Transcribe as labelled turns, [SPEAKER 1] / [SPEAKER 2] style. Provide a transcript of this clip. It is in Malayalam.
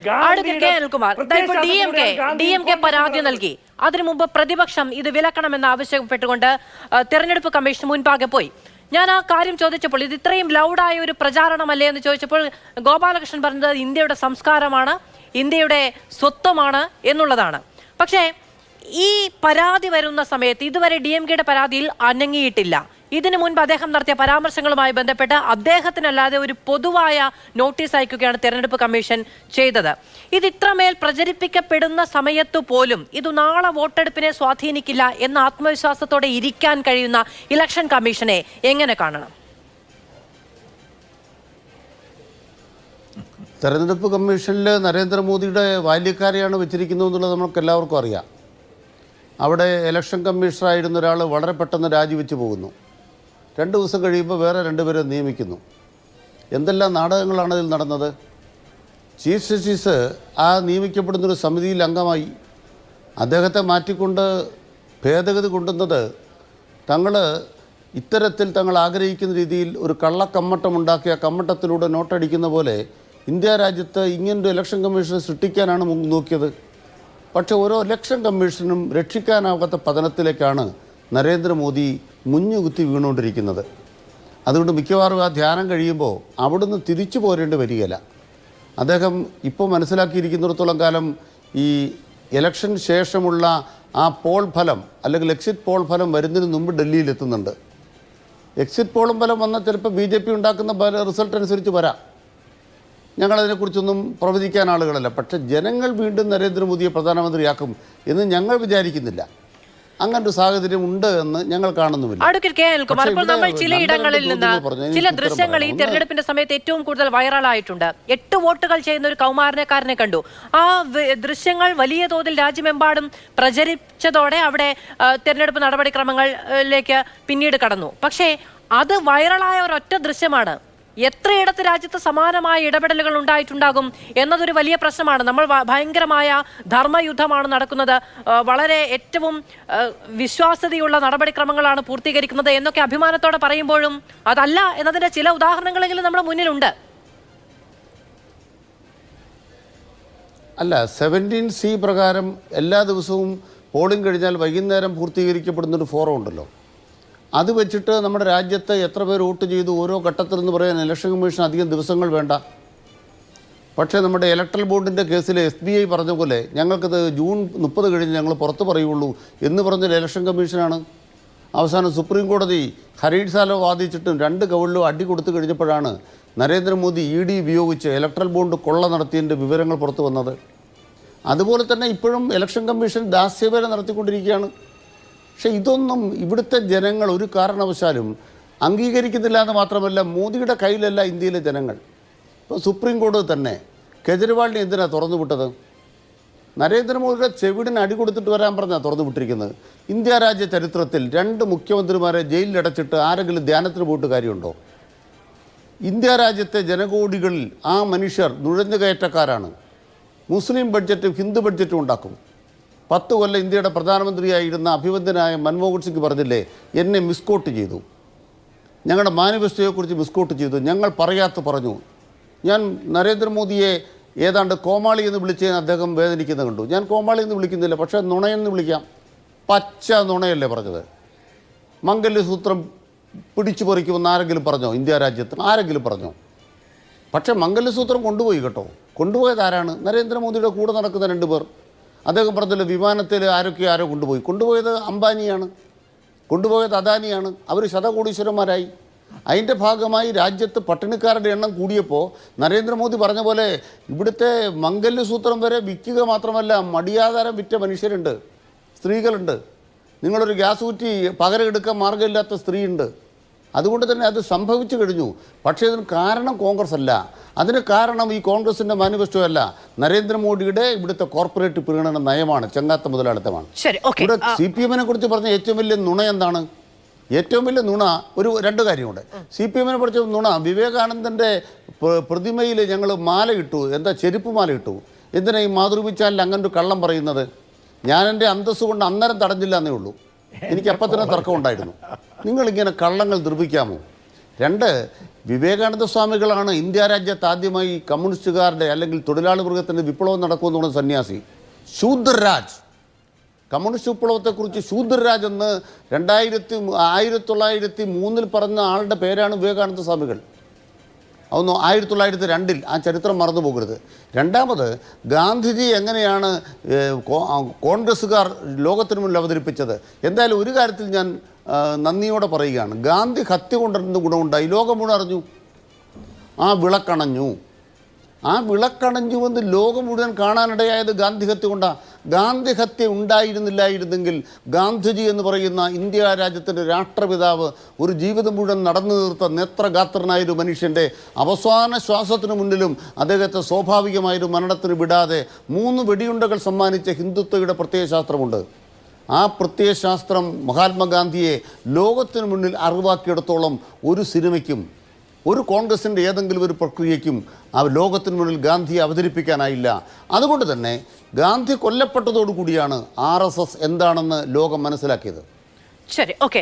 [SPEAKER 1] അനിൽകുമാർ DMK പരാതി നൽകി. അതിനു മുമ്പ് പ്രതിപക്ഷം ഇത് വിലക്കണമെന്ന് ആവശ്യപ്പെട്ടുകൊണ്ട് തെരഞ്ഞെടുപ്പ് കമ്മീഷൻ മുൻപാകെ പോയി. ഞാൻ ആ കാര്യം ചോദിച്ചപ്പോൾ ഇത് ഇത്രയും ലൗഡായ ഒരു പ്രചാരണമല്ലേ എന്ന് ചോദിച്ചപ്പോൾ ഗോപാലകൃഷ്ണൻ പറഞ്ഞത് ഇന്ത്യയുടെ സംസ്കാരമാണ്, ഇന്ത്യയുടെ സ്വത്വമാണ് എന്നുള്ളതാണ്. പക്ഷേ ഈ പരാതി വരുന്ന സമയത്ത് ഇതുവരെ DMKയുടെ പരാതിയിൽ അനങ്ങിയിട്ടില്ല. ഇതിനു മുൻപ് അദ്ദേഹം നടത്തിയ പരാമർശങ്ങളുമായി ബന്ധപ്പെട്ട് അദ്ദേഹത്തിനല്ലാതെ ഒരു പൊതുവായ നോട്ടീസ് അയക്കുകയാണ് തെരഞ്ഞെടുപ്പ് കമ്മീഷൻ ചെയ്തത്. ഇത് ഇത്രമേൽ പ്രചരിപ്പിക്കപ്പെടുന്ന സമയത്തു പോലും ഇത് നാളെ വോട്ടെടുപ്പിനെ സ്വാധീനിക്കില്ല എന്ന ആത്മവിശ്വാസത്തോടെ ഇരിക്കാൻ കഴിയുന്ന ഇലക്ഷൻ കമ്മീഷനെ എങ്ങനെ കാണണം?
[SPEAKER 2] തെരഞ്ഞെടുപ്പ് കമ്മീഷനിൽ നരേന്ദ്രമോദിയുടെ ബാല്യക്കാരെയാണ് വെച്ചിരിക്കുന്നത് എന്നുള്ളത് നമുക്ക് എല്ലാവർക്കും അറിയാം. അവിടെ ഇലക്ഷൻ കമ്മീഷണറായിരുന്ന ഒരാൾ വളരെ പെട്ടെന്ന് രാജിവെച്ച് പോകുന്നു. 2 ദിവസം കഴിയുമ്പോൾ വേറെ 2 പേരെ നിയമിക്കുന്നു. എന്തെല്ലാം നാടകങ്ങളാണ് ഇതിൽ നടന്നത്? ചീഫ് ജസ്റ്റിസ് ആ നിയമിക്കപ്പെടുന്നൊരു സമിതിയിൽ അംഗമായി. അദ്ദേഹത്തെ മാറ്റിക്കൊണ്ട് ഭേദഗതി കൊണ്ടുവന്നത് ഇത്തരത്തിൽ തങ്ങൾ ആഗ്രഹിക്കുന്ന രീതിയിൽ ഒരു കള്ളക്കമ്മട്ടമുണ്ടാക്കിയ കമ്മട്ടത്തിലൂടെ നോട്ടടിക്കുന്ന പോലെ ഇന്ത്യ രാജ്യത്ത് ഇങ്ങനൊരു ഇലക്ഷൻ കമ്മീഷനെ സൃഷ്ടിക്കാനാണ് നോക്കിയത്. പക്ഷേ ഓരോ ഇലക്ഷൻ കമ്മീഷനും രക്ഷിക്കാനാവാത്ത പതനത്തിലേക്കാണ് നരേന്ദ്രമോദി മുഞ്ഞുകുത്തി വീണുകൊണ്ടിരിക്കുന്നത്. അതുകൊണ്ട് മിക്കവാറും ആ ധ്യാനം കഴിയുമ്പോൾ അവിടുന്ന് തിരിച്ചു പോരേണ്ടി വരികയില്ല. അദ്ദേഹം ഇപ്പോൾ മനസ്സിലാക്കിയിരിക്കുന്നിടത്തോളം കാലം ഈ ഇലക്ഷൻ ശേഷമുള്ള ആ പോൾ ഫലം അല്ലെങ്കിൽ എക്സിറ്റ് പോൾ ഫലം വരുന്നതിന് മുമ്പ് ഡൽഹിയിലെത്തുന്നുണ്ട്. എക്സിറ്റ് പോളും ഫലം വന്നാൽ ചിലപ്പോൾ BJP ഉണ്ടാക്കുന്ന റിസൾട്ട് അനുസരിച്ച് വരാം. ഞങ്ങളതിനെക്കുറിച്ചൊന്നും പ്രവചിക്കാൻ ആളുകളല്ല. പക്ഷേ ജനങ്ങൾ വീണ്ടും നരേന്ദ്രമോദിയെ പ്രധാനമന്ത്രിയാക്കും എന്ന് ഞങ്ങൾ വിചാരിക്കുന്നില്ല. അങ്ങനൊരു സാഹചര്യം ഉണ്ട് എന്ന് ഞങ്ങൾ കാണുന്നുമില്ല.
[SPEAKER 1] നമ്മൾ ചിലയിടങ്ങളിൽ നിന്ന് ചില ദൃശ്യങ്ങൾ ഈ തെരഞ്ഞെടുപ്പിന്റെ സമയത്ത് ഏറ്റവും കൂടുതൽ വൈറലായിട്ടുണ്ട്. 8 വോട്ടുകൾ ചെയ്യുന്ന ഒരു കൗമാരക്കാരനെ കണ്ടു. ആ ദൃശ്യങ്ങൾ വലിയ തോതിൽ രാജ്യമെമ്പാടും പ്രചരിച്ചതോടെ അവിടെ തെരഞ്ഞെടുപ്പ് നടപടിക്രമങ്ങളിലേക്ക് പിന്നീട് കടന്നു. പക്ഷേ അത് വൈറലായ ഒരൊറ്റ ദൃശ്യമാണ്. എത്രയിടത്ത് രാജ്യത്ത് സമാനമായ ഇടപെടലുകൾ ഉണ്ടായിട്ടുണ്ടാകും എന്നതൊരു വലിയ പ്രശ്നമാണ്. നമ്മൾ ഭയങ്കരമായ ധർമ്മയുദ്ധമാണ് നടക്കുന്നത്, വളരെ ഏറ്റവും വിശ്വാസ്യതയുള്ള നടപടിക്രമങ്ങളാണ് പൂർത്തീകരിക്കുന്നത് എന്നൊക്കെ അഭിമാനത്തോടെ പറയുമ്പോഴും അതല്ല എന്നതിന്റെ ചില ഉദാഹരണങ്ങളെങ്കിലും നമ്മുടെ മുന്നിലുണ്ട്.
[SPEAKER 2] അല്ല, 17C പ്രകാരം എല്ലാ ദിവസവും പോളിംഗ് കഴിഞ്ഞാൽ വൈകുന്നേരം പൂർത്തീകരിക്കപ്പെടുന്നൊരു ഫോറം ഉണ്ടല്ലോ. അത് വെച്ചിട്ട് നമ്മുടെ രാജ്യത്ത് എത്ര പേർ വോട്ട് ചെയ്തു ഓരോ ഘട്ടത്തിലെന്ന് പറയാൻ ഇലക്ഷൻ കമ്മീഷൻ അധികം ദിവസങ്ങൾ വേണ്ട. പക്ഷേ നമ്മുടെ ഇലക്ട്രൽ ബോണ്ടിൻ്റെ കേസിൽ SBI പറഞ്ഞ പോലെ ഞങ്ങൾക്കത് ജൂൺ 30 കഴിഞ്ഞ് ഞങ്ങൾ പുറത്ത് പറയുള്ളൂ എന്ന് പറഞ്ഞൊരു ഇലക്ഷൻ കമ്മീഷനാണ്. അവസാനം സുപ്രീം കോടതി ഹരീഷ് സാൽവെ വാദിച്ചിട്ടും 2 കവളിലും അടി കൊടുത്തു കഴിഞ്ഞപ്പോഴാണ് നരേന്ദ്രമോദി ED ഉപയോഗിച്ച് ഇലക്ട്രൽ ബോണ്ട് കൊള്ള നടത്തിയതിൻ്റെ വിവരങ്ങൾ പുറത്തു വന്നത്. അതുപോലെ തന്നെ ഇപ്പോഴും ഇലക്ഷൻ കമ്മീഷൻ ദാസ്യവേല നടത്തിക്കൊണ്ടിരിക്കുകയാണ്. പക്ഷേ ഇതൊന്നും ഇവിടുത്തെ ജനങ്ങൾ ഒരു കാരണവശാലും അംഗീകരിക്കുന്നില്ല എന്ന് മാത്രമല്ല, മോദിയുടെ കയ്യിലല്ല ഇന്ത്യയിലെ ജനങ്ങൾ. ഇപ്പോൾ സുപ്രീം കോടതി തന്നെ കേജ്രിവാളിനെ എന്തിനാണ് തുറന്നു വിട്ടത്? നരേന്ദ്രമോദിയുടെ ചെവിടിന് അടി കൊടുത്തിട്ട് വരാൻ പറഞ്ഞാൽ തുറന്നു വിട്ടിരിക്കുന്നത്. ഇന്ത്യ രാജ്യ ചരിത്രത്തിൽ 2 മുഖ്യമന്ത്രിമാരെ ജയിലിലടച്ചിട്ട് ആരെങ്കിലും ധ്യാനത്തിന് പോയിട്ട് കാര്യമുണ്ടോ? ഇന്ത്യ രാജ്യത്തെ ജനകോടികളിൽ ആ മനുഷ്യർ നുഴഞ്ഞുകയറ്റക്കാരാണ്. മുസ്ലിം ബഡ്ജറ്റും ഹിന്ദു ബഡ്ജറ്റും ഉണ്ടാക്കും. 10 കൊല്ലം ഇന്ത്യയുടെ പ്രധാനമന്ത്രിയായിരുന്ന അഭിവന്ദനായ മൻമോഹൻ സിംഗ് പറഞ്ഞില്ലേ, എന്നെ മിസ്കോട്ട് ചെയ്തു, ഞങ്ങളുടെ മാനിഫെസ്റ്റോയെക്കുറിച്ച് മിസ്കോട്ട് ചെയ്തു, ഞങ്ങൾ പറയാത്ത പറഞ്ഞു. ഞാൻ നരേന്ദ്രമോദിയെ ഏതാണ്ട് കോമാളി എന്ന് വിളിച്ചതിന് അദ്ദേഹം വേദനിക്കുന്നത് കണ്ടു. ഞാൻ കോമാളി എന്ന് വിളിക്കുന്നില്ല, പക്ഷേ നുണയെന്ന് വിളിക്കാം. പച്ച നുണയല്ലേ പറഞ്ഞത്? മംഗല്യസൂത്രം പിടിച്ചു പറിക്കുമെന്ന് ആരെങ്കിലും പറഞ്ഞോ? ഇന്ത്യ രാജ്യത്ത് ആരെങ്കിലും പറഞ്ഞോ? പക്ഷേ മംഗല്യസൂത്രം കൊണ്ടുപോയി കേട്ടോ. കൊണ്ടുപോയത് ആരാണ്? നരേന്ദ്രമോദിയുടെ കൂടെ നടക്കുന്ന 2 പേർ. അദ്ദേഹം പറഞ്ഞല്ലോ, വിമാനത്തിൽ ആരോ കൊണ്ടുപോയത് അംബാനിയാണ്, കൊണ്ടുപോയത് അദാനിയാണ്. അവർ ശതകോടീശ്വരന്മാരായി. അതിൻ്റെ ഭാഗമായി രാജ്യത്ത് പട്ടിണിക്കാരുടെ എണ്ണം കൂടിയപ്പോൾ നരേന്ദ്രമോദി പറഞ്ഞ പോലെ ഇവിടുത്തെ മംഗല്യസൂത്രം വരെ വിൽക്കുക മാത്രമല്ല, മടിയാധാരം വിറ്റ മനുഷ്യരുണ്ട്, സ്ത്രീകളുണ്ട്. നിങ്ങളൊരു ഗ്യാസ് കുറ്റി പകരം എടുക്കാൻ മാർഗ്ഗമില്ലാത്ത സ്ത്രീയുണ്ട്. അതുകൊണ്ട് തന്നെ അത് സംഭവിച്ചു കഴിഞ്ഞു. പക്ഷേ ഇതിന് കാരണം കോൺഗ്രസ് അല്ല. അതിന് കാരണം ഈ കോൺഗ്രസിൻ്റെ മാനിഫെസ്റ്റോ അല്ല, നരേന്ദ്രമോദിയുടെ ഇവിടുത്തെ കോർപ്പറേറ്റ് പ്രീണന നയമാണ്, ചങ്ങാത്ത മുതലാളിത്തമാണ്. ഇവിടെ CPM-നെ കുറിച്ച് പറഞ്ഞ ഏറ്റവും വലിയ നുണ എന്താണ്? ഏറ്റവും വലിയ നുണ 2 കാര്യമുണ്ട്. CPM-നെ കുറിച്ച് നുണ, വിവേകാനന്ദൻ്റെ പ്രതിമയിൽ ഞങ്ങൾ മാല ഇട്ടു, എന്താ ചെരുപ്പ് മാല ഇട്ടു. എന്തിനാ ഈ മാതൃഭൂമി ചാനൽ അങ്ങനൊരു കള്ളം പറയുന്നത്? ഞാൻ എൻ്റെ അന്തസ്സ് കൊണ്ട് അന്നേരം തടഞ്ഞില്ല എന്നേ ഉള്ളൂ. എനിക്ക് അപ്പം തന്നെ തർക്കം ഉണ്ടായിരുന്നു. നിങ്ങളിങ്ങനെ കള്ളങ്ങൾ നിർമ്മിക്കാമോ? രണ്ട്, വിവേകാനന്ദ സ്വാമികളാണ് ഇന്ത്യ രാജ്യത്ത് ആദ്യമായി കമ്മ്യൂണിസ്റ്റുകാരുടെ അല്ലെങ്കിൽ തൊഴിലാളി വർഗത്തിൻ്റെ വിപ്ലവം നടക്കുമെന്ന് പറഞ്ഞ സന്യാസി. ശൂദ്രരാജ്, കമ്മ്യൂണിസ്റ്റ് വിപ്ലവത്തെക്കുറിച്ച് ശൂദ്രരാജ് എന്ന് 1903 പറഞ്ഞ ആളുടെ പേരാണ് വിവേകാനന്ദ സ്വാമികൾ. അതൊന്നും 1902 ആ ചരിത്രം മറന്നു പോകരുത്. രണ്ടാമത്, ഗാന്ധിജി എങ്ങനെയാണ് കോൺഗ്രസ്സുകാർ ലോകത്തിന് മുന്നിൽ അവതരിപ്പിച്ചത്? എന്തായാലും ഒരു കാര്യത്തിൽ ഞാൻ നന്ദിയോടെ പറയുകയാണ്, ഗാന്ധി ഹത്യ കൊണ്ടിരുന്ന ഗുണമുണ്ടായി, ലോകം മുഴുവൻ അറിഞ്ഞു. ആ വിളക്കണഞ്ഞു എന്ന് ലോകം മുഴുവൻ കാണാനിടയായത് ഗാന്ധി ഹത്യ കൊണ്ടാണ്. ഗാന്ധി ഹത്യ ഉണ്ടായിരുന്നില്ലായിരുന്നെങ്കിൽ ഗാന്ധിജി എന്ന് പറയുന്ന ഇന്ത്യ രാജ്യത്തിൻ്റെ രാഷ്ട്രപിതാവ് ഒരു ജീവിതം മുഴുവൻ നടന്നു തീർത്ത നേത്രഗാത്രനായൊരു മനുഷ്യൻ്റെ അവസാന ശ്വാസത്തിന് മുന്നിലും അദ്ദേഹത്തെ സ്വാഭാവികമായൊരു മരണത്തിന് വിടാതെ 3 വെടിയുണ്ടകൾ സമ്മാനിച്ച ഹിന്ദുത്വയുടെ പ്രത്യയശാസ്ത്രമുണ്ട്. ആ പ്രത്യയശാസ്ത്രം മഹാത്മാഗാന്ധിയെ ലോകത്തിന് മുന്നിൽ അറിവാക്കിയിടത്തോളം ഒരു സിനിമയ്ക്കും ഒരു കോൺഗ്രസിൻ്റെ ഏതെങ്കിലും ഒരു പ്രക്രിയയ്ക്കും ആ ലോകത്തിന് മുന്നിൽ ഗാന്ധിയെ അവതരിപ്പിക്കാനായില്ല. അതുകൊണ്ട് തന്നെ ഗാന്ധി കൊല്ലപ്പെട്ടതോടുകൂടിയാണ് RSS എന്താണെന്ന് ലോകം മനസ്സിലാക്കിയത്.
[SPEAKER 1] ശരി, ഓക്കെ.